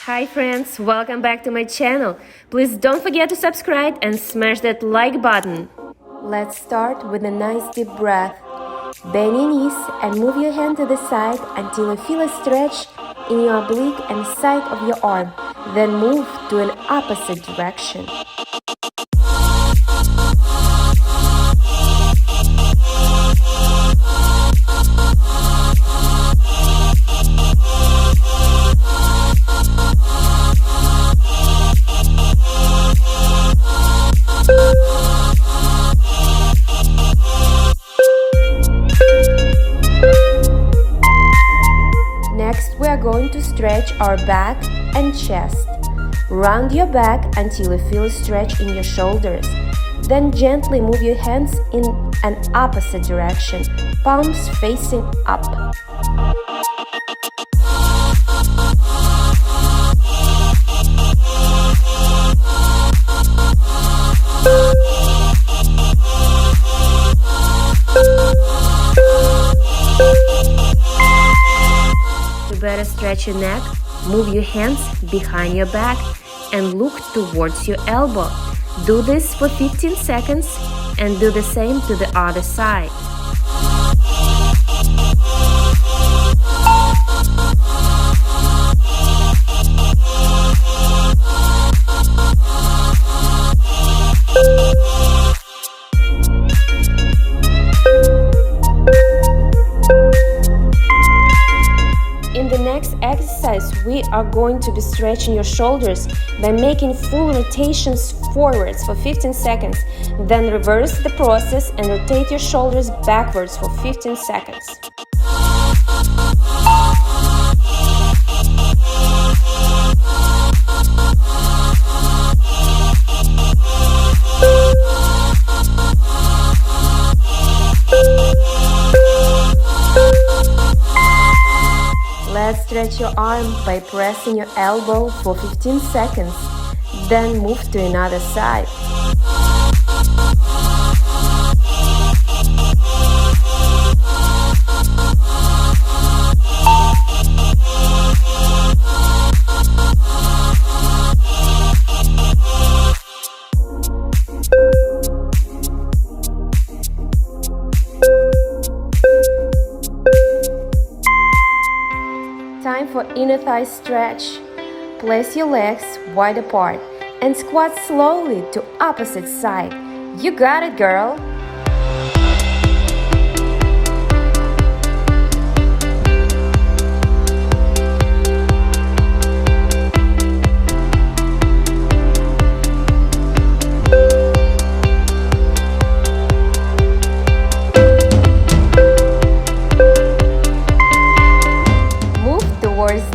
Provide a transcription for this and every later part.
Hi friends, welcome back to my channel. Please don't forget to subscribe and smash that like button. Let's start with a nice deep breath. Bend your knees and move your hand to the side until you feel a stretch in your oblique and side of your arm. Then move to an opposite direction. Next, we are going to stretch our back and chest. Round your back until you feel a stretch in your shoulders. Then gently move your hands in an opposite direction, palms facing up. To better stretch your neck, move your hands behind your back and look towards your elbow. Do this for 15 seconds and do the same to the other side. In the next exercise, we are going to be stretching your shoulders by making full rotations forwards for 15 seconds. Then reverse the process and rotate your shoulders backwards for 15 seconds. Let's stretch your arm by pressing your elbow for 15 seconds. Then move to another side. Time for inner thigh stretch. Place your legs wide apart and squat slowly to opposite side. You got it, girl!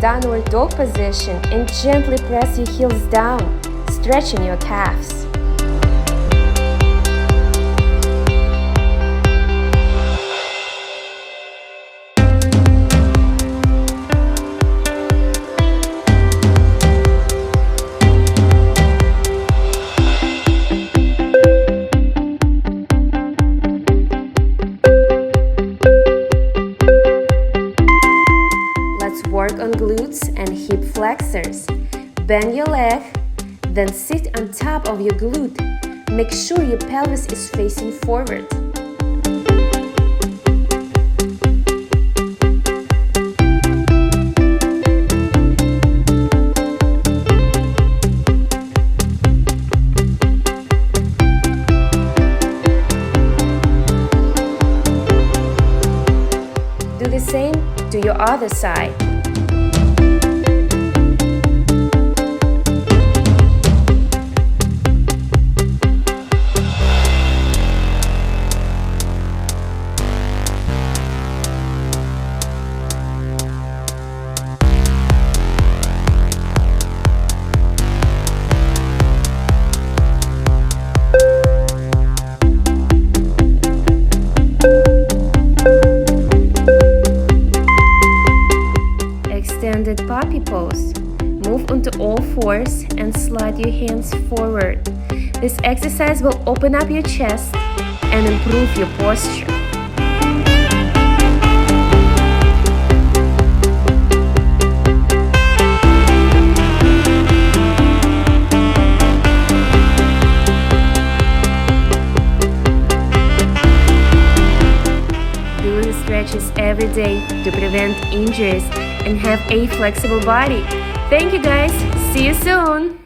Downward dog position and gently press your heels down, stretching your calves. Work on glutes and hip flexors. Bend your leg, then sit on top of your glute. Make sure your pelvis is facing forward. Do the same to your other side. Extended puppy pose. Move onto all fours and slide your hands forward. This exercise will open up your chest and improve your posture. stretches every day to prevent injuries and have a flexible body. Thank you guys. See you soon.